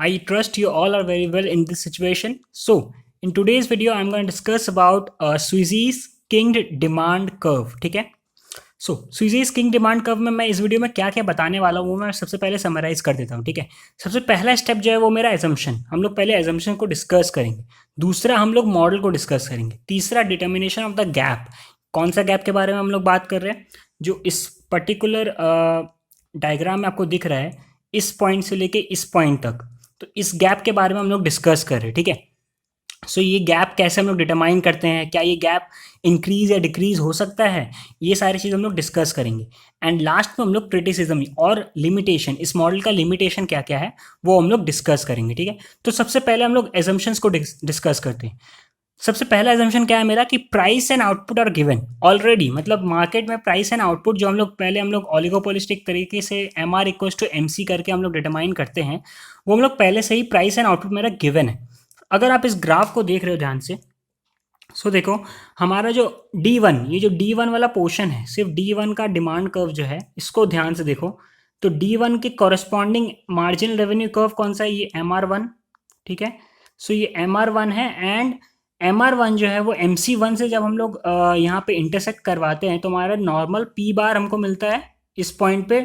I trust you all are very well in this situation. So, in today's video, I'm going to discuss about Sweezy's King Demand Curve. ठीक है. सो स्वीजीज king demand curve में मैं इस video में क्या क्या बताने वाला हूँ वो मैं सबसे पहले समराइज कर देता हूँ. ठीक है. सबसे पहला स्टेप जो है वो मेरा एजम्पशन. हम लोग पहले एजम्पशन को डिस्कस करेंगे. दूसरा हम लोग मॉडल को डिस्कस करेंगे. तीसरा डिटर्मिनेशन ऑफ द गैप. कौन सा गैप के बारे में हम लोग बात कर रहे हैं जो इस पर्टिकुलर डायग्राम में आपको दिख रहा है, इस पॉइंट से लेके इस पॉइंट तक. तो इस गैप के बारे में हम लोग डिस्कस कर रहे हैं. ठीक है. सो ये गैप कैसे हम लोग डिटरमाइन करते हैं, क्या ये गैप इंक्रीज या डिक्रीज हो सकता है, ये सारी चीज़ हम लोग डिस्कस करेंगे. एंड लास्ट में हम लोग क्रिटिसिज्म और लिमिटेशन, इस मॉडल का लिमिटेशन क्या क्या है वो हम लोग डिस्कस करेंगे. ठीक है. तो सबसे पहले हम लोग एजम्पशंस को डिस्कस करते हैं. सबसे पहला एजम्पशन क्या है मेरा कि price and output are given already. मतलब मार्केट में प्राइस एंड आउटपुट जो हम लोग ओलिगोपोलिस्टिक तरीके से M R equals to M C करके हम लोग डिटरमाइन करते हैं, वो हम लोग पहले से ही प्राइस एंड आउटपुट मेरा गिवन है. अगर आप इस ग्राफ को देख रहे हो ध्यान से, सो देखो हमारा जो D1, ये जो D1 वाला पोर्शन है, सिर्फ D1 का डिमांड कर्व जो है इसको ध्यान से देखो. तो D1 के कॉरस्पॉन्डिंग मार्जिनल रेवेन्यू कर्व कौन सा है, ये MR1. ठीक है. सो ये MR1 है एंड MR1 जो है वो MC1 से जब हम लोग यहाँ पे इंटरसेक्ट करवाते हैं तो हमारा नॉर्मल P बार हमको मिलता है इस पॉइंट पे.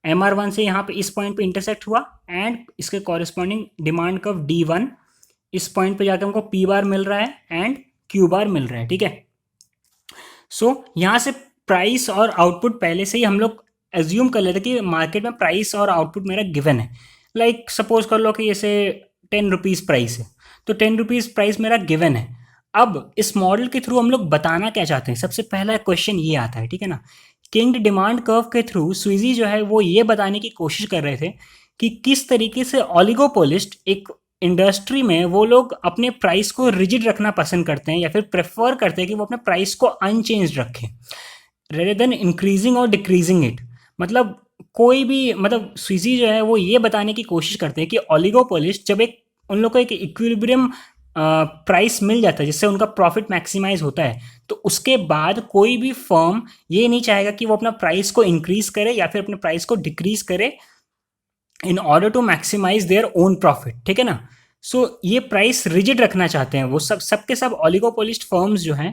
MR1 से यहाँ पे इस पॉइंट पे इंटरसेक्ट हुआ एंड इसके कॉरस्पॉन्डिंग डिमांड कर्व D1 इस पॉइंट पे जाकर हमको P बार मिल रहा है एंड Q बार मिल रहा है. ठीक है. सो यहाँ से प्राइस और आउटपुट पहले से ही हम लोग एज्यूम कर लेते कि मार्केट में प्राइस और आउटपुट मेरा गिवन है. लाइक सपोज कर लो कि जैसे 10 रुपीज़ प्राइस है, तो 10 रुपीज़ प्राइस मेरा गिवन है. अब इस मॉडल के थ्रू हम लोग बताना क्या चाहते हैं, सबसे पहला क्वेश्चन ये आता है. ठीक है ना. किंग डिमांड कर्व के थ्रू स्वीजी जो है वो ये बताने की कोशिश कर रहे थे कि किस तरीके से ओलिगोपोलिस्ट एक इंडस्ट्री में वो लोग अपने प्राइस को रिजिड रखना पसंद करते हैं या फिर प्रेफर करते हैं कि वो अपने प्राइस को अनचेंज रखें रेदर देन इंक्रीजिंग और डिक्रीजिंग इट. मतलब कोई भी, मतलब स्वीजी जो है वो ये बताने की कोशिश करते हैं कि ओलिगोपोलिस्ट जब एक उन लोग को एक इक्विलिब्रियम प्राइस मिल जाता है जिससे उनका प्रॉफिट मैक्सिमाइज होता है, तो उसके बाद कोई भी फर्म ये नहीं चाहेगा कि वो अपना प्राइस को इंक्रीज करे या फिर अपने प्राइस को डिक्रीज करे in order to maximise their own profit. ठीक है ना. सो ये प्राइस रिजिड रखना चाहते हैं वो सबके सब ओलिगोपोलिस्ट फर्म्स जो हैं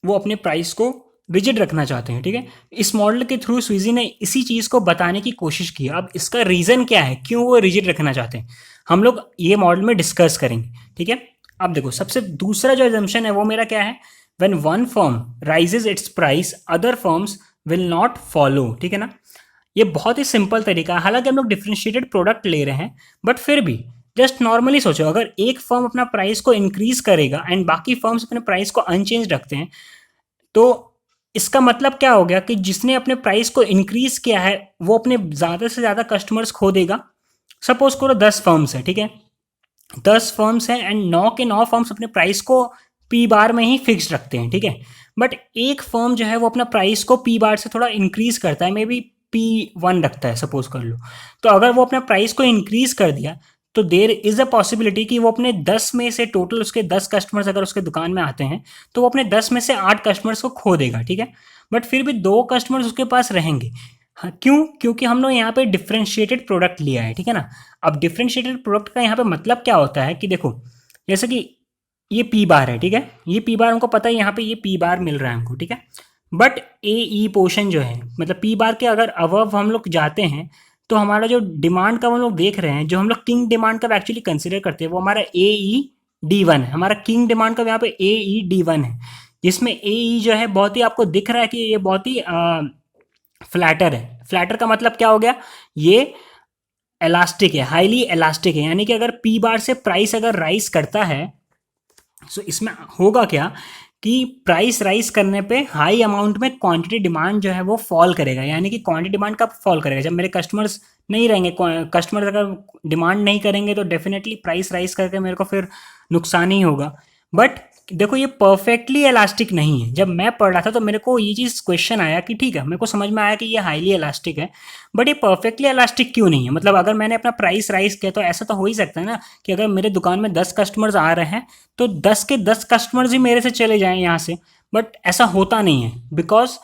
वो अपने प्राइस को रिजिड रखना चाहते हैं. ठीक है. इस मॉडल के थ्रू स्वीजी ने इसी चीज़ को बताने की कोशिश की. अब इसका रीज़न क्या है, क्यों वो रिजिड रखना चाहते हैं, हम लोग ये मॉडल में डिस्कस करेंगे. ठीक है. अब देखो सबसे दूसरा जो एजम्पशन है वो मेरा क्या है, when one firm rises it's price other firms will not follow. ठीक है ना. ये बहुत ही सिंपल तरीका है. हालांकि हम लोग डिफरेंशिएटेड प्रोडक्ट ले रहे हैं बट फिर भी जस्ट नॉर्मली सोचो, अगर एक फर्म अपना प्राइस को इंक्रीज करेगा एंड बाकी फर्म्स अपने प्राइस को अनचेंज रखते हैं, तो इसका मतलब क्या हो गया कि जिसने अपने प्राइस को इंक्रीज किया है वो अपने ज़्यादा से ज़्यादा कस्टमर्स खो देगा. सपोज करो 10 फर्म्स है. ठीक है. 10 फर्म्स हैं एंड 9 के 9 फर्म्स अपने प्राइस को P बार में ही फिक्स रखते हैं. ठीक है. बट एक फर्म जो है वो अपना प्राइस को P बार से थोड़ा इंक्रीज करता है, मे बी P1 रखता है सपोज कर लो. तो अगर वो अपना प्राइस को इंक्रीज कर दिया तो देर इज़ अ पॉसिबिलिटी कि वो अपने 10 में से टोटल उसके 10 कस्टमर्स अगर उसके दुकान में आते हैं तो वो अपने 10 में से 8 कस्टमर्स को खो देगा. ठीक है. बट फिर भी 2 कस्टमर्स उसके पास रहेंगे. हाँ, क्यों? क्योंकि हम लोग यहाँ पे डिफरेंशिएटेड प्रोडक्ट लिया है. ठीक है ना. अब डिफरेंशिएटेड प्रोडक्ट का यहाँ पे मतलब क्या होता है कि देखो जैसे कि ये P बार है. ठीक है. ये P बार हमको पता है, यहाँ पे ये P बार मिल रहा है हमको. ठीक है. बट AE पोर्शन जो है, मतलब P बार के अगर अबव हम लोग जाते हैं तो हमारा जो डिमांड का हम लोग देख रहे हैं, जो हम लोग किंग डिमांड का एक्चुअली कंसिडर करते हैं, वो हमारा AED1 है. हमारा किंग डिमांड का यहाँ पे AED1 है, जिसमें AE जो है बहुत ही आपको दिख रहा है कि ये बहुत ही फ्लैटर है. फ्लैटर का मतलब क्या हो गया, ये इलास्टिक है, हाईली इलास्टिक है. यानी कि अगर P बार से प्राइस अगर राइज करता है तो इसमें होगा क्या कि प्राइस राइज करने पे हाई अमाउंट में क्वांटिटी डिमांड जो है वो फॉल करेगा. यानी कि क्वांटिटी डिमांड कब फॉल करेगा, जब मेरे कस्टमर्स नहीं रहेंगे. कस्टमर्स अगर डिमांड नहीं करेंगे तो डेफिनेटली प्राइस राइज करके मेरे को फिर नुकसान ही होगा. बट देखो ये परफेक्टली इलास्टिक नहीं है. जब मैं पढ़ रहा था तो मेरे को ये चीज़ क्वेश्चन आया कि ठीक है, मेरे को समझ में आया कि ये हाईली इलास्टिक है, बट ये परफेक्टली इलास्टिक क्यों नहीं है. मतलब अगर मैंने अपना प्राइस राइज किया तो ऐसा तो हो ही सकता है ना कि अगर मेरे दुकान में 10 कस्टमर्स आ रहे हैं तो 10 के 10 कस्टमर्स ही मेरे से चले जाएँ यहाँ से. बट ऐसा होता नहीं है बिकॉज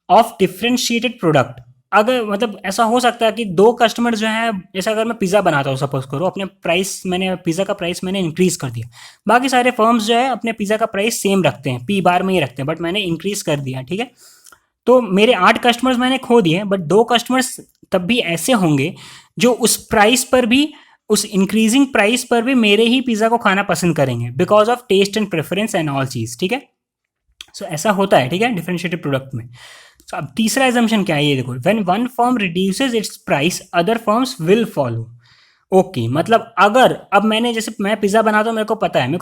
ऑफ डिफ्रेंशिएटेड प्रोडक्ट. अगर मतलब ऐसा हो सकता है कि दो कस्टमर जो है, जैसे अगर मैं पिज़्ज़ा बनाता हूँ सपोज करो, अपने प्राइस मैंने पिज़्ज़ा का प्राइस मैंने इंक्रीज़ कर दिया, बाकी सारे फर्म्स जो है अपने पिज़्ज़ा का प्राइस सेम रखते हैं, पी बार में ही रखते हैं, बट मैंने इंक्रीज़ कर दिया, ठीक है। तो मेरे 8 कस्टमर्स मैंने खो दिए, बट 2 कस्टमर्स तब भी ऐसे होंगे जो उस प्राइस पर भी, उस इंक्रीजिंग प्राइस पर भी मेरे ही पिज़्ज़ा को खाना पसंद करेंगे, because of taste and preference and all चीज़, ठीक है। सो ऐसा होता है, ठीक है, डिफरेंशिएटेड प्रोडक्ट में। तो अब तीसरा एजम्पशन क्या है, ये देखो, when one firm reduces it's price other firms will follow. Okay, मतलब अगर अब मैंने, जैसे मैं पिज़्ज़ा बनाता हूँ, मेरे को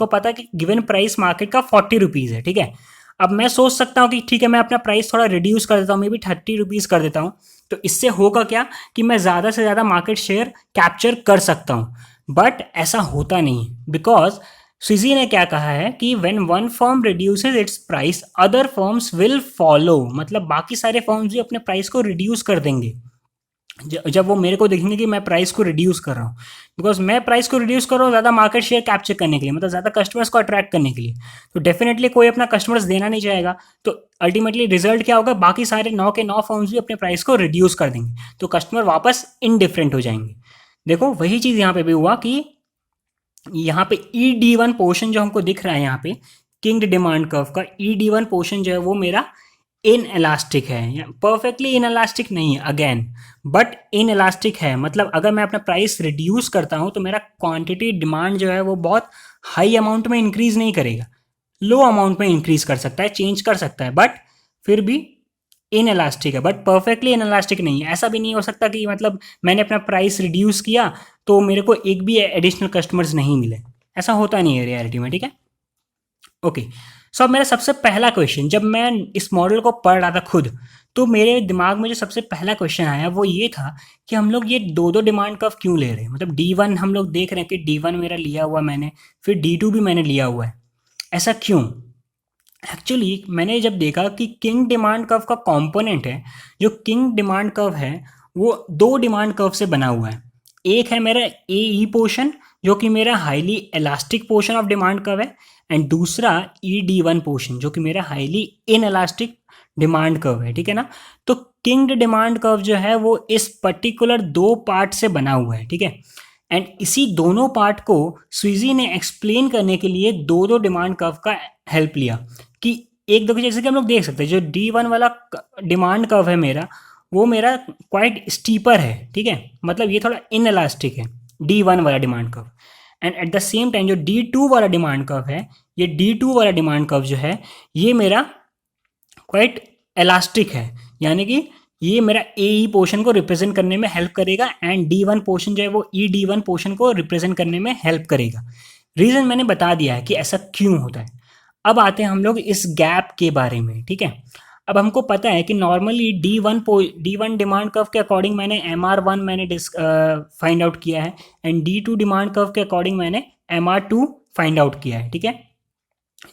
पता है कि गिवन प्राइस मार्केट का 40 रुपीज़ है, ठीक है। अब मैं सोच सकता हूँ कि ठीक है, मैं अपना प्राइस थोड़ा रिड्यूस कर देता हूँ, मे बी 30 रुपीज़ कर देता हूँ। तो इससे होगा क्या कि मैं ज़्यादा से ज़्यादा मार्केट शेयर कैप्चर कर सकता हूँ, बट ऐसा होता नहीं है, बिकॉज स्विजी ने क्या कहा है कि when one firm reduces it's price other firms will follow, मतलब बाकी सारे फर्म्स भी अपने प्राइस को रिड्यूस कर देंगे जब वो मेरे को देखेंगे कि मैं प्राइस को रिड्यूस कर रहा हूँ, बिकॉज मैं प्राइस को रिड्यूस कर रहा हूँ ज़्यादा मार्केट शेयर कैप्चर करने के लिए, मतलब ज़्यादा कस्टमर्स को अट्रैक्ट करने के लिए। तो डेफिनेटली कोई अपना कस्टमर्स देना नहीं चाहेगा, तो अल्टीमेटली रिजल्ट क्या होगा, बाकी सारे 9 के 9 फर्म्स भी अपने प्राइस को रिड्यूस कर देंगे, तो कस्टमर वापस इनडिफरेंट हो जाएंगे। देखो वही चीज़ यहाँ पे भी हुआ कि यहाँ पे ED1 पोर्शन जो हमको दिख रहा है यहाँ पे, किंग डिमांड कर्व का ED1 पोर्शन जो है वो मेरा इन इलास्टिक है, परफेक्टली इन इलास्टिक नहीं है अगेन, बट इन इलास्टिक है। मतलब अगर मैं अपना प्राइस रिड्यूस करता हूँ तो मेरा क्वांटिटी डिमांड जो है वो बहुत हाई अमाउंट में इंक्रीज नहीं करेगा, लो अमाउंट में इंक्रीज कर सकता है, चेंज कर सकता है, बट फिर भी इन इलास्टिक है, बट परफेक्टली इन इलास्टिक नहीं है। ऐसा भी नहीं हो सकता कि मतलब मैंने अपना प्राइस रिड्यूस किया तो मेरे को एक भी एडिशनल कस्टमर्स नहीं मिले, ऐसा होता नहीं है रियलिटी में, ठीक है। ओके, सो अब मेरा सबसे पहला क्वेश्चन, जब मैं इस मॉडल को पढ़ रहा था खुद, तो मेरे दिमाग में जो सबसे पहला क्वेश्चन आया वो ये था कि हम लोग ये दो दो डिमांड कर्व क्यों ले रहे हैं। मतलब D1 हम लोग देख रहे हैं कि D1 मेरा लिया हुआ मैंने, फिर D2 भी मैंने लिया हुआ है, ऐसा क्यों। एक्चुअली मैंने जब देखा कि किंग डिमांड कर्व का कंपोनेंट है, जो किंग डिमांड कर्व है वो दो डिमांड कर्व से बना हुआ है। एक है मेरा AE पोर्शन जो कि मेरा highly elastic portion of demand curve है, एंड दूसरा ED1 पोर्शन जो कि मेरा highly in elastic demand curve है, ठीक है ना। तो किंग डिमांड कर्व जो है वो इस पर्टिकुलर दो पार्ट से बना हुआ है, ठीक है। एंड इसी दोनों पार्ट को स्विजी ने एक्सप्लेन करने के लिए दो दो डिमांड कर्व का हेल्प लिया कि एक दो, जैसे कि हम लोग देख सकते हैं जो D1 वाला डिमांड कर्व है मेरा, वो मेरा क्वाइट स्टीपर है, ठीक है, मतलब ये थोड़ा इन इलास्टिक है D1 वाला demand curve. And at the same time जो D2 वाला डिमांड कर्व है, ये D2 वाला डिमांड कर्व जो है ये मेरा क्वाइट इलास्टिक है, यानी कि ये मेरा AE पोर्शन को रिप्रेजेंट करने में हेल्प करेगा, एंड D1 पोर्शन जो है वो ED1 पोर्शन को रिप्रेजेंट करने में हेल्प करेगा। रीज़न मैंने बता दिया है कि ऐसा क्यों होता है। अब आते हैं हम लोग इस गैप के बारे में, ठीक है। अब हमको पता है कि नॉर्मली D1 डिमांड कर्व के अकॉर्डिंग मैंने MR1 मैंने फाइंड आउट किया है, एंड D2 डिमांड कर्व के अकॉर्डिंग मैंने MR2 फाइंड आउट किया है, ठीक है।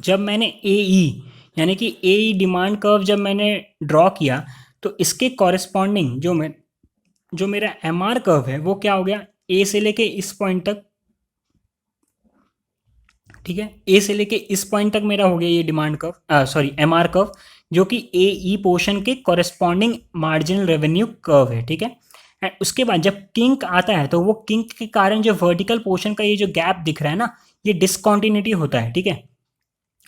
जब मैंने AE यानी कि AE डिमांड कर्व जब मैंने ड्रॉ किया तो इसके कॉरेस्पॉन्डिंग जो मेरा MR कर्व है वो क्या हो गया, A से लेके इस पॉइंट तक, ठीक है, A से लेके इस पॉइंट तक मेरा हो गया ये demand curve, sorry MR curve, जो कि AE पोर्शन के कॉरेस्पॉन्डिंग मार्जिनल रेवेन्यू कर्व है, ठीक है। एंड उसके बाद जब किंक आता है तो वो किंक के कारण जो वर्टिकल पोर्शन का ये जो गैप दिख रहा है ना, ये डिसकॉन्टिन्यूटी होता है, ठीक है।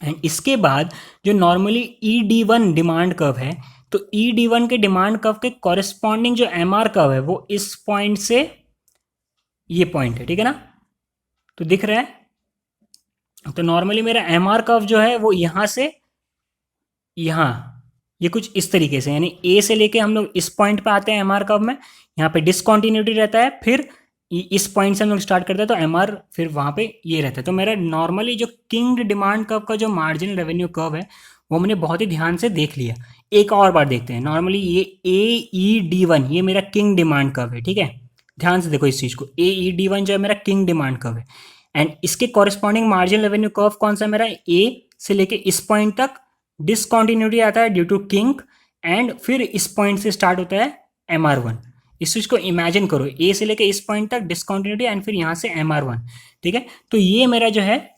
एंड इसके बाद जो नॉर्मली ED1 डिमांड कर्व है, तो ED1 के डिमांड कर्व के कॉरेस्पॉन्डिंग जो MR कर्व है वो इस पॉइंट से ये पॉइंट है, ठीक है ना, तो दिख रहा है। तो नॉर्मली मेरा MR कर्व जो है वो यहाँ से यहाँ, ये कुछ इस तरीके से, यानी A से लेके हम लोग इस पॉइंट पे आते हैं MR कर्व में, यहाँ पे डिसकॉन्टिन्यूटी रहता है, फिर इस पॉइंट से हम लोग स्टार्ट करते हैं तो MR फिर वहाँ पे ये रहता है। तो मेरा नॉर्मली जो किंग डिमांड कर्व का जो मार्जिनल रेवेन्यू कर्व है वो मैंने बहुत ही ध्यान से देख लिया। एक और बार देखते हैं, नॉर्मली ये AED1 ये मेरा किंग डिमांड कर्व है, ठीक है, ध्यान से देखो इस चीज़ को, AED1 जो है मेरा किंग डिमांड कर्व है, एंड इसके कॉरेस्पॉन्डिंग मार्जिनल रेवेन्यू कर्व कौन सा मेरा, A से लेके इस पॉइंट तक डिसकॉन्टिन्यूटी आता है ड्यू टू किंग, एंड फिर इस पॉइंट से स्टार्ट होता है MR1। इस चीज़ को इमेजिन करो, A से लेके इस पॉइंट तक डिसकॉन्टिन्यूटी एंड फिर यहाँ से MR1, ठीक है। तो ये मेरा जो है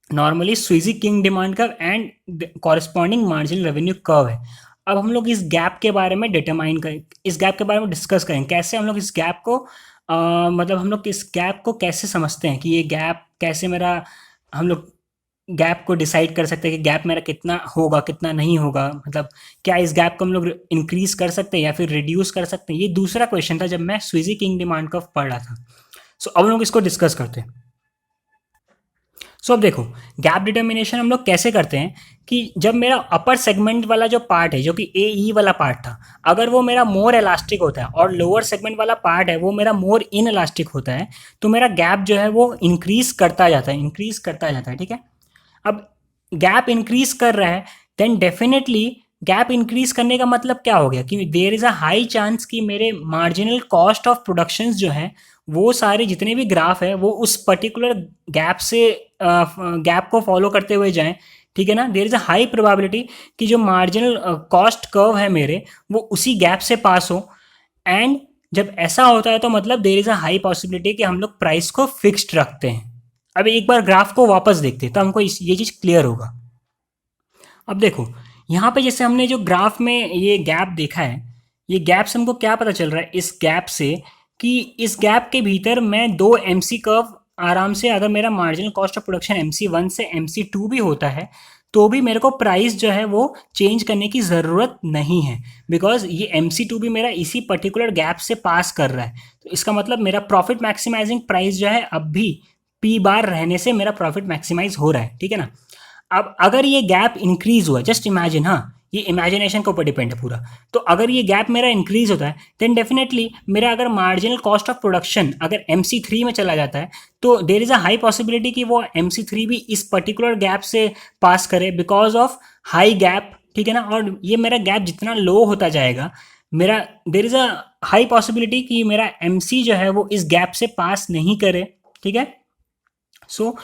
normally Sweezy kinked demand curve and corresponding marginal revenue curve है। अब हम लोग इस गैप के बारे में डिटरमाइन करें, इस गैप के बारे में डिस्कस करें, कैसे हम लोग इस गैप को मतलब हम लोग इस गैप को कैसे समझते हैं कि ये गैप कैसे मेरा, हम लोग गैप को डिसाइड कर सकते हैं कि गैप मेरा कितना होगा कितना नहीं होगा, मतलब क्या इस गैप को हम लोग इंक्रीज कर सकते हैं या फिर रिड्यूस कर सकते हैं। ये दूसरा क्वेश्चन था जब मैं स्विजी किंग डिमांड कर्व पढ़ रहा था। सो अब हम लोग इसको डिस्कस करते हैं। सो अब देखो, गैप डिटर्मिनेशन हम लोग कैसे करते हैं कि जब मेरा अपर सेगमेंट वाला जो पार्ट है, जो कि ए ई वाला पार्ट था, अगर वो मेरा मोर इलास्टिक होता है और लोअर सेगमेंट वाला पार्ट है वो मेरा मोर इन इलास्टिक होता है, तो मेरा गैप जो है वो इंक्रीज करता जाता है, इंक्रीज करता जाता है, ठीक है। अब गैप इंक्रीज कर रहा है, देन डेफिनेटली गैप इंक्रीज करने का मतलब क्या हो गया कि there is a high chance कि मेरे मार्जिनल कॉस्ट ऑफ प्रोडक्शंस जो है वो सारे जितने भी ग्राफ है वो उस पर्टिकुलर गैप से गैप को फॉलो करते हुए जाएं, ठीक है ना। There is a high probability कि जो मार्जिनल कॉस्ट कर्व है मेरे वो उसी गैप से पास हो। एंड जब ऐसा होता है तो मतलब there is a high possibility कि हम लोग प्राइस को फिक्स्ड रखते हैं। अब एक बार ग्राफ को वापस देखते हैं तो हमको ये चीज़ क्लियर होगा। अब देखो यहाँ पे जैसे हमने जो ग्राफ में ये गैप देखा है, ये गैप से हमको क्या पता चल रहा है इस गैप से कि इस गैप के भीतर मैं दो एम सी कर्व आराम से, अगर मेरा marginal cost of production M C one से एम सी टू भी होता है तो भी मेरे को प्राइस जो है वो चेंज करने की ज़रूरत नहीं है, बिकॉज ये एम सी टू भी मेरा इसी पर्टिकुलर गैप से पास कर रहा है। तो इसका मतलब मेरा प्रॉफिट मैक्सिमाइजिंग प्राइस जो है अब भी पी बार रहने से मेरा प्रॉफिट मैक्सिमाइज हो रहा है, ठीक है ना। अब अगर ये गैप इंक्रीज हुआ, जस्ट इमेजिन, हाँ ये इमेजिनेशन के ऊपर डिपेंड है पूरा, तो अगर ये गैप मेरा इंक्रीज होता है देन डेफिनेटली मेरा अगर मार्जिनल कॉस्ट ऑफ प्रोडक्शन अगर एम सी थ्री में चला जाता है तो देर इज़ अ हाई पॉसिबिलिटी कि वो एम सी थ्री भी इस पर्टिकुलर गैप से पास करे बिकॉज ऑफ हाई गैप, ठीक है ना। और ये मेरा गैप जितना लो होता जाएगा मेरा, देर इज़ अ हाई पॉसिबिलिटी कि मेरा एम सी जो है वो इस गैप से पास नहीं करे, ठीक है। So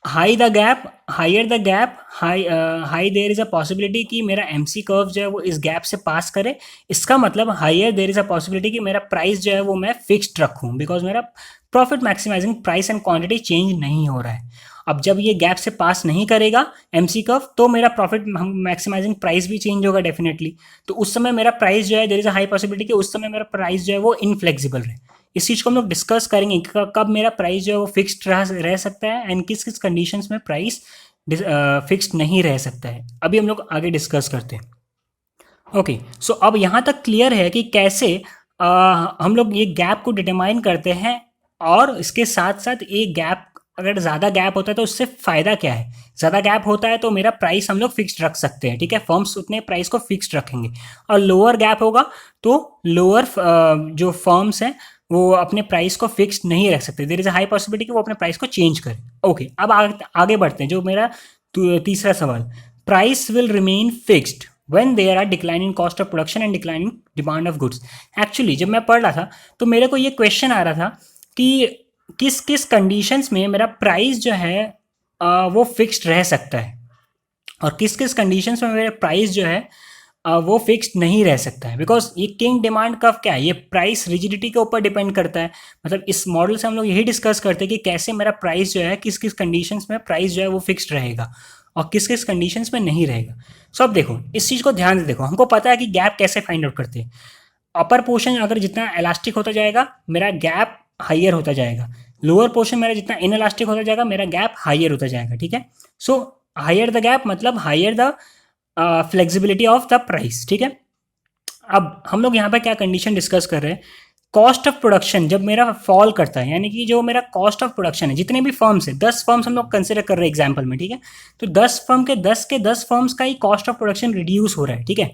high the gap, higher the gap, high there is a possibility कि मेरा एम सी कर्व जो है वो इस गैप से पास करे। इसका मतलब higher there is a possibility कि मेरा प्राइस जो है वो मैं फिक्स्ड रखूँ बिकॉज मेरा profit maximising price and quantity change नहीं हो रहा है। अब जब ये गैप से पास नहीं करेगा एम सी कर्व तो मेरा प्रॉफिट मैक्सिमाइजिंग प्राइस भी चेंज होगा डेफिनेटली। तो उस समय मेरा प्राइस जो है देर इज़ अ हाई पॉसिबिलिटी कि उस समय मेरा प्राइस जो है वो इनफ्लेक्सिबल रहे। इस चीज़ को हम लोग डिस्कस करेंगे कि कब मेरा प्राइस जो है वो फिक्स्ड रह सकता है एंड किस किस कंडीशंस में प्राइस फिक्स्ड नहीं रह सकता है। अभी हम लोग आगे डिस्कस करते हैं। ओके, सो अब यहाँ तक क्लियर है कि कैसे हम लोग ये गैप को डिटरमाइन करते हैं और इसके साथ साथ ये गैप, अगर ज़्यादा गैप होता है तो उससे फ़ायदा क्या है। ज़्यादा गैप होता है तो मेरा प्राइस हम लोग फिक्स्ड रख सकते हैं, ठीक है, फर्म्स उतने प्राइस को फिक्स्ड रखेंगे। और लोअर गैप होगा तो लोअर जो फर्म्स हैं वो अपने प्राइस को फिक्स्ड नहीं रख सकते, there is a high possibility कि वो अपने प्राइस को चेंज करें। ओके, अब आगे बढ़ते हैं। जो मेरा तीसरा सवाल, price will remain fixed when there are decline in cost of production and declining demand of goods। Actually जब मैं पढ़ रहा था तो मेरे को ये क्वेश्चन आ रहा था कि किस किस कंडीशंस में मेरा प्राइस जो है वो फिक्स्ड रह सकता है और किस किस कंडीशंस में मेरा प्राइस जो है वो फिक्स्ड नहीं रह सकता है। बिकॉज ये किंग डिमांड कर्व क्या है, ये प्राइस रिजिडिटी के ऊपर डिपेंड करता है। मतलब इस मॉडल से हम लोग यही डिस्कस करते हैं कि कैसे मेरा प्राइस जो है किस किस कंडीशंस में प्राइस जो है वो फिक्स्ड रहेगा और किस किस कंडीशंस में नहीं रहेगा। सो अब देखो इस चीज़ को ध्यान से देखो, हमको पता है कि गैप कैसे फाइंड आउट करते हैं। अपर पोर्शन अगर जितना इलास्टिक होता जाएगा मेरा गैप हाइयर होता जाएगा, लोअर पोर्शन मेरा जितना इन इलास्टिक होता जाएगा मेरा गैप हाइयर होता जाएगा, ठीक है। सो हाइयर द गैप मतलब higher the flexibility of the price, ठीक है। अब हम लोग यहाँ पे क्या कंडीशन डिस्कस कर रहे हैं, कॉस्ट ऑफ प्रोडक्शन जब मेरा फॉल करता है, यानी कि जो मेरा कॉस्ट ऑफ प्रोडक्शन है, जितने भी फर्म्स है 10 फर्म्स हम लोग कंसिडर कर रहे हैं एग्जाम्पल में, ठीक है। तो 10 फर्म के 10 फर्म्स का ही कॉस्ट ऑफ प्रोडक्शन रिड्यूस हो रहा है, ठीक है।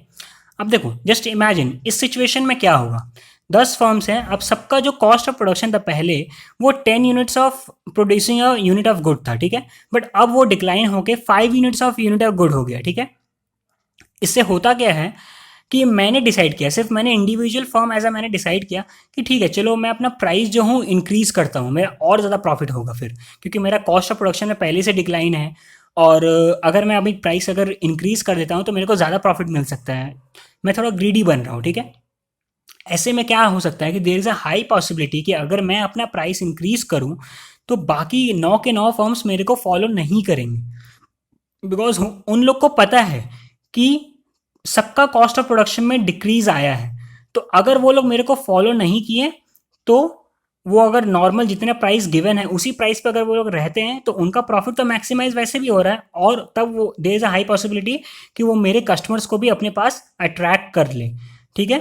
अब देखो जस्ट इमेजिन इस सिचुएशन में क्या होगा, 10 फर्म्स हैं, अब सबका जो कॉस्ट ऑफ प्रोडक्शन था पहले वो 10 units of producing a unit of good था, ठीक है। बट अब वो डिक्लाइन होकर 5 units of unit of good हो गया, ठीक है। इससे होता क्या है कि मैंने डिसाइड किया, सिर्फ मैंने इंडिविजुअल फर्म एज मैंने डिसाइड किया कि ठीक है चलो मैं अपना प्राइस जो हूँ इंक्रीज़ करता हूँ, मेरा और ज़्यादा प्रॉफिट होगा फिर, क्योंकि मेरा कॉस्ट ऑफ प्रोडक्शन में पहले से डिक्लाइन है। और अगर मैं अभी प्राइस अगर इंक्रीज़ कर देता हूँ तो मेरे को ज़्यादा प्रॉफिट मिल सकता है, मैं थोड़ा ग्रीडी बन रहा हूँ, ठीक है। ऐसे में क्या हो सकता है कि there is a high possibility कि अगर मैं अपना प्राइस इंक्रीज़ करूँ तो बाकी 9 के 9 फर्म्स मेरे को फॉलो नहीं करेंगे, बिकॉज उन लोग को पता है कि सबका कॉस्ट ऑफ प्रोडक्शन में डिक्रीज आया है। तो अगर वो लोग मेरे को फॉलो नहीं किए तो वो अगर नॉर्मल जितने प्राइस गिवन है उसी प्राइस पे अगर वो लोग रहते हैं तो उनका प्रॉफिट तो मैक्सिमाइज वैसे भी हो रहा है, और तब वो there is a high possibility कि वो मेरे कस्टमर्स को भी अपने पास अट्रैक्ट कर ले। ठीक है,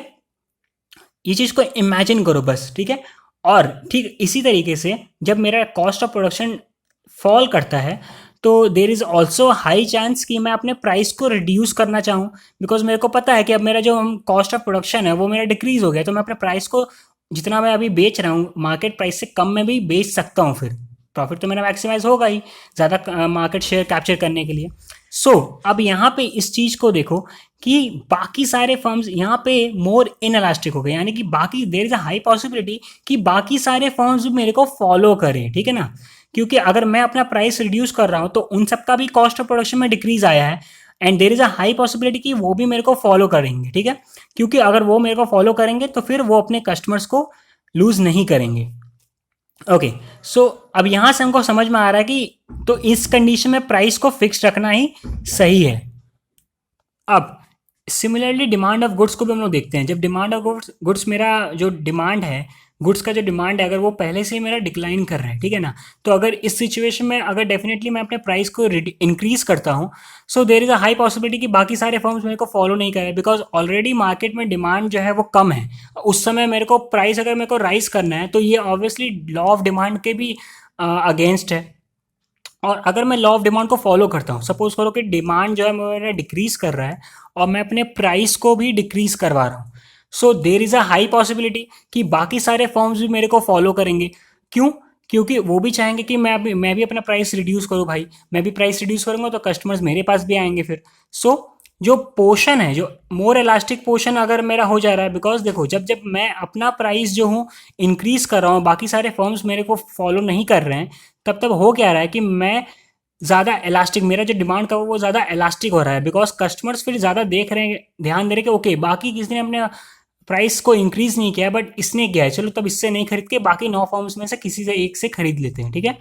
ये चीज़ को इमेजिन करो बस। ठीक है, और ठीक इसी तरीके से जब मेरा कॉस्ट ऑफ प्रोडक्शन फॉल करता है तो there is also high chance कि मैं अपने प्राइस को रिड्यूस करना चाहूँ, बिकॉज मेरे को पता है कि अब मेरा जो कॉस्ट ऑफ प्रोडक्शन है वो मेरा डिक्रीज हो गया, तो मैं अपने प्राइस को जितना मैं अभी बेच रहा हूँ मार्केट प्राइस से कम में भी बेच सकता हूँ, फिर प्रॉफिट तो मेरा मैक्सिमाइज होगा ही ज़्यादा मार्केट शेयर कैप्चर करने के लिए। सो अब यहाँ पे इस चीज़ को देखो कि बाकी सारे फर्म्स यहाँ पे मोर इनएलास्टिक हो गए, यानी कि बाकी there is a high possibility कि बाकी सारे फर्म्स भी मेरे को फॉलो करें। ठीक है ना, क्योंकि अगर मैं अपना प्राइस रिड्यूस कर रहा हूँ तो उन सबका भी कॉस्ट ऑफ प्रोडक्शन में डिक्रीज आया है, and there is a high possibility कि वो भी मेरे को फॉलो करेंगे। ठीक है, क्योंकि अगर वो मेरे को फॉलो करेंगे तो फिर वो अपने कस्टमर्स को लूज नहीं करेंगे। ओके, सो अब यहां से हमको समझ में आ रहा है कि तो इस कंडीशन में प्राइस को फिक्स रखना ही सही है। अब सिमिलरली डिमांड ऑफ गुड्स को भी हम लोग देखते हैं। जब डिमांड ऑफ गुड्स मेरा जो डिमांड है, गुड्स का जो डिमांड है, अगर वो पहले से ही मेरा डिक्लाइन कर रहा है, ठीक है ना, तो अगर इस सिचुएशन में अगर डेफिनेटली मैं अपने प्राइस को इंक्रीज करता हूँ, so there is a high possibility कि बाकी सारे फर्म्स मेरे को फॉलो नहीं करें, बिकॉज ऑलरेडी मार्केट में डिमांड जो है वो कम है। उस समय मेरे को प्राइस अगर मेरे को राइज करना है तो ये ऑब्वियसली लॉ ऑफ डिमांड के भी अगेंस्ट है। और अगर मैं लॉ ऑफ डिमांड को फॉलो करता हूँ, सपोज करो कि डिमांड जो है मेरा डिक्रीज कर रहा है और मैं अपने प्राइस को भी डिक्रीज करवा रहा हूँ, so there is a high possibility कि बाकी सारे फॉर्म्स भी मेरे को फॉलो करेंगे। क्यों? क्योंकि वो भी चाहेंगे कि मैं भी अपना प्राइस रिड्यूस करूँ भाई, मैं भी प्राइस रिड्यूस करूँगा तो कस्टमर्स मेरे पास भी आएंगे फिर। सो जो पोर्शन है, जो मोर इलास्टिक पोर्शन अगर मेरा हो जा रहा है, बिकॉज देखो जब जब मैं अपना प्राइस जो हूँ इंक्रीज कर रहा हूँ, बाकी सारे फर्म्स मेरे को फॉलो नहीं कर रहे हैं, तब तब हो क्या रहा है कि मैं ज़्यादा इलास्टिक, मेरा जो डिमांड का वो ज़्यादा इलास्टिक हो रहा है, बिकॉज कस्टमर्स फिर ज़्यादा देख रहे हैं, ध्यान दे रहे हैं कि ओके बाकी किसी ने अपने प्राइस को इंक्रीज नहीं किया बट इसने किया है, चलो तब इससे नहीं खरीद के बाकी 9 फॉर्म्स में से किसी से एक से खरीद लेते हैं। ठीक है,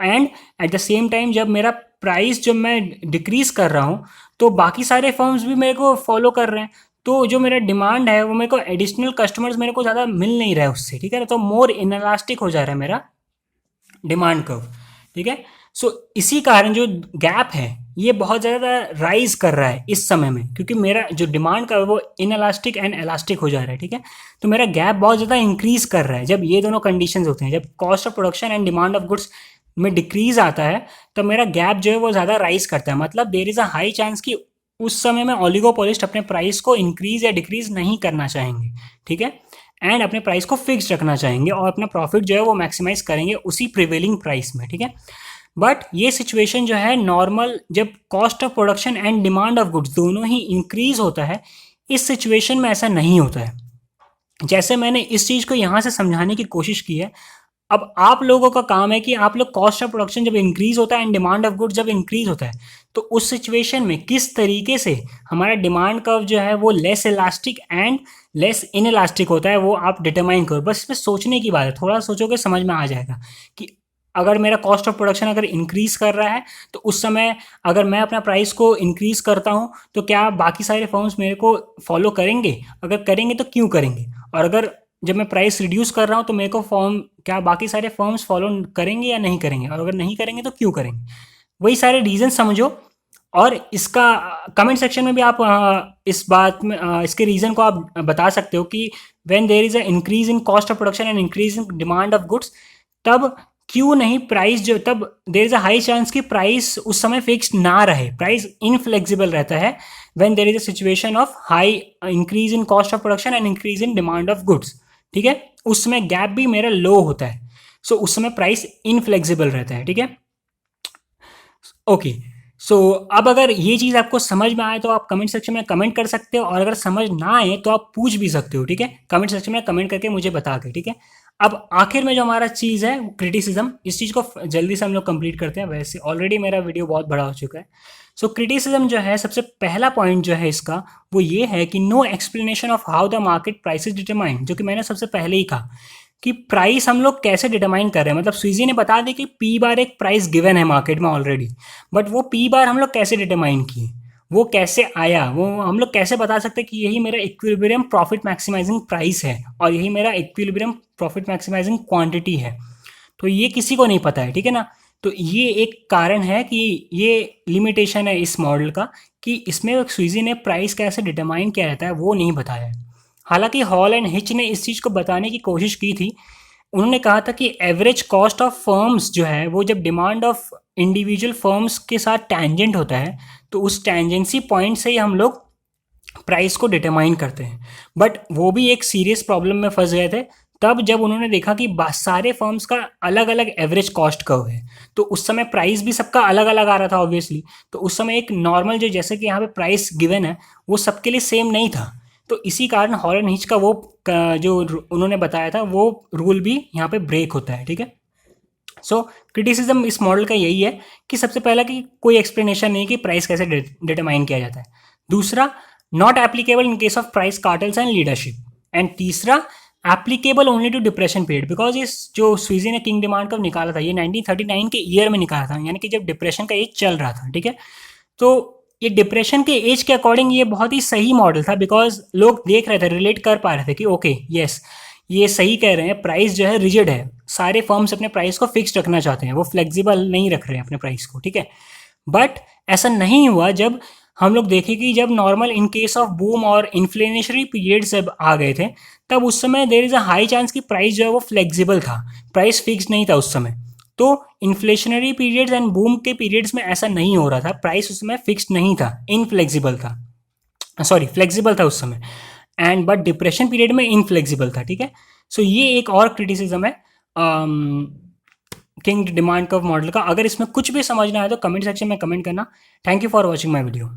and at the same time जब मेरा प्राइस जब मैं डिक्रीज कर रहा हूँ तो बाकी सारे फर्म्स भी मेरे को फॉलो कर रहे हैं, तो जो मेरा डिमांड है वो मेरे को एडिशनल कस्टमर्स मेरे को ज़्यादा मिल नहीं रहा है उससे। ठीक है, तो मोर इनलास्टिक हो जा रहा है मेरा डिमांड कर्व। ठीक है, सो इसी कारण जो गैप है ये बहुत ज़्यादा राइज कर रहा है इस समय में, क्योंकि मेरा जो डिमांड का वो इनलास्टिक एंड इलास्टिक हो जा रहा है। ठीक है, तो मेरा गैप बहुत ज़्यादा इंक्रीज कर रहा है जब ये दोनों कंडीशंस होते हैं, जब cost of production and demand of goods में डिक्रीज आता है तो मेरा गैप जो है वो ज़्यादा राइज करता है। मतलब देर इज़ अ हाई चांस कि उस समय में ओलिगोपोलिस्ट अपने प्राइस को इंक्रीज या डिक्रीज नहीं करना चाहेंगे। ठीक है, एंड अपने प्राइस को फिक्स रखना चाहेंगे और अपना प्रॉफिट जो है वो मैक्सिमाइज करेंगे उसी प्रिवेलिंग प्राइस में। ठीक है, बट ये सिचुएशन जो है नॉर्मल, जब cost of production and demand of goods दोनों ही इंक्रीज होता है, इस सिचुएशन में ऐसा नहीं होता है। जैसे मैंने इस चीज़ को यहाँ से समझाने की कोशिश की है, अब आप लोगों का काम है कि आप लोग कॉस्ट ऑफ प्रोडक्शन जब इंक्रीज होता है एंड डिमांड ऑफ गुड्स जब इंक्रीज होता है तो उस सिचुएशन में किस तरीके से हमारा डिमांड कर्व जो है वो less elastic and less in elastic होता है वो आप डिटरमाइन करो। बस इसमें सोचने की बात है, थोड़ा सोचोगे समझ में आ जाएगा कि अगर मेरा कॉस्ट ऑफ प्रोडक्शन अगर इंक्रीज कर रहा है तो उस समय अगर मैं अपना प्राइस को इंक्रीज करता हूँ तो क्या बाकी सारे फर्म्स मेरे को फॉलो करेंगे? अगर करेंगे तो क्यों करेंगे? और अगर जब मैं प्राइस रिड्यूस कर रहा हूँ तो मेरे को फॉर्म क्या बाकी सारे फर्म्स फॉलो करेंगे या नहीं करेंगे? और अगर नहीं करेंगे तो क्यों करेंगे? वही सारे रीजन समझो और इसका कमेंट सेक्शन में भी आप इस बात में इसके रीज़न को आप बता सकते हो कि when there is a increase in cost of production and increase in demand of goods, तब क्यों नहीं प्राइस जो, तब there is a high chance कि प्राइस उस समय फिक्स्ड ना रहे, प्राइस इनफ्लेक्सिबल रहता है when there is a situation of high increase in cost of production and increase in demand of goods. ठीक है, उस समय गैप भी मेरा लो होता है, सो उस समय प्राइस इनफ्लेक्सिबल रहता है। ठीक है, ओके, सो अब अगर ये चीज़ आपको समझ में आए तो आप कमेंट सेक्शन में कमेंट कर सकते हो, और अगर समझ ना आए तो आप पूछ भी सकते हो। ठीक है, कमेंट सेक्शन में कमेंट करके मुझे बता के। ठीक है, अब आखिर में जो हमारा चीज़ है क्रिटिसिज्म, इस चीज़ को जल्दी से हम लोग कंप्लीट करते हैं, वैसे ऑलरेडी मेरा वीडियो बहुत बड़ा हो चुका है। सो क्रिटिसिज्म जो है, सबसे पहला पॉइंट जो है इसका वो ये है कि no explanation of how the market price is determined, जो कि मैंने सबसे पहले ही कहा कि प्राइस हम लोग कैसे डिटरमाइन कर रहे हैं। मतलब स्वीजी ने बता दी कि पी बार एक प्राइस गिवन है मार्केट में ऑलरेडी, बट वो पी बार हम लोग कैसे डिटरमाइन किए, वो कैसे आया, वो हम लोग कैसे बता सकते हैं कि यही मेरा इक्विलिब्रियम प्रॉफिट मैक्सिमाइजिंग प्राइस है और यही मेरा इक्विलिब्रियम प्रॉफिट मैक्सिमाइजिंग क्वांटिटी है। तो ये किसी को नहीं पता है, ठीक है ना। तो ये एक कारण है कि ये लिमिटेशन है इस मॉडल का, कि इसमें स्वीजी ने प्राइस कैसे डिटरमाइन किया जाता है वो नहीं बताया है। हालांकि हॉल एंड हिच ने इस चीज़ को बताने की कोशिश की थी। उन्होंने कहा था कि एवरेज कॉस्ट ऑफ फर्म्स जो है वो जब डिमांड ऑफ इंडिविजुअल फर्म्स के साथ टैंजेंट होता है तो उस टैंजेंसी पॉइंट से ही हम लोग प्राइस को डिटरमाइन करते हैं। बट वो भी एक सीरियस प्रॉब्लम में फंस गए थे तब जब उन्होंने देखा कि सारे फर्म्स का अलग अलग एवरेज कॉस्ट कर्व है। तो उस समय प्राइस भी सबका अलग अलग आ रहा था ऑब्वियसली। तो उस समय एक नॉर्मल जो जैसे कि यहाँ पे प्राइस गिवन है वो सबके लिए सेम नहीं था। तो इसी कारण हॉल एंड हिच का वो जो उन्होंने बताया था वो रूल भी यहाँ पे ब्रेक होता है, ठीक है। सो क्रिटिसिज्म इस मॉडल का यही है कि सबसे पहला कि कोई एक्सप्लेनेशन नहीं कि प्राइस कैसे डिटरमाइन किया जाता है। दूसरा, not applicable in case of price cartels and leadership. And तीसरा, applicable only to depression period, because इस जो स्वीजी ने किंग डिमांड कब निकाला था, ये 1939 के ईयर में निकाला था, यानी कि जब डिप्रेशन का एज चल रहा था, ठीक है। तो ये डिप्रेशन के एज के अकॉर्डिंग ये बहुत ही सही मॉडल था, बिकॉज लोग देख रहे थे, रिलेट कर पा रहे थे कि ओके यस ये सही कह रहे हैं, प्राइस जो है रिजिड है, सारे फर्म्स अपने प्राइस को फिक्स रखना चाहते हैं, वो फ्लेक्सिबल नहीं रख रहे हैं अपने प्राइस को, ठीक है। बट ऐसा नहीं हुआ जब हम लोग देखें कि जब normal in case of boom और इन्फ्लेशनरी पीरियड जब आ गए थे तब उस समय देर इज़ अ हाई चांस कि प्राइस जो है वो फ्लेक्सिबल था, प्राइस फिक्स नहीं था उस समय। तो इन्फ्लेशनरी पीरियड्स एंड बूम के पीरियड्स में ऐसा नहीं हो रहा था, प्राइस उस समय फिक्स नहीं था, इनफ्लेक्सिबल था, सॉरी फ्लेक्सिबल था उस समय। एंड बट डिप्रेशन पीरियड में इनफ्लेक्सिबल था, ठीक है। सो ये एक और क्रिटिसिज्म है किंग डिमांड कर्व मॉडल का। अगर इसमें कुछ भी समझना है तो कमेंट सेक्शन में कमेंट करना। Thank you for watching my video.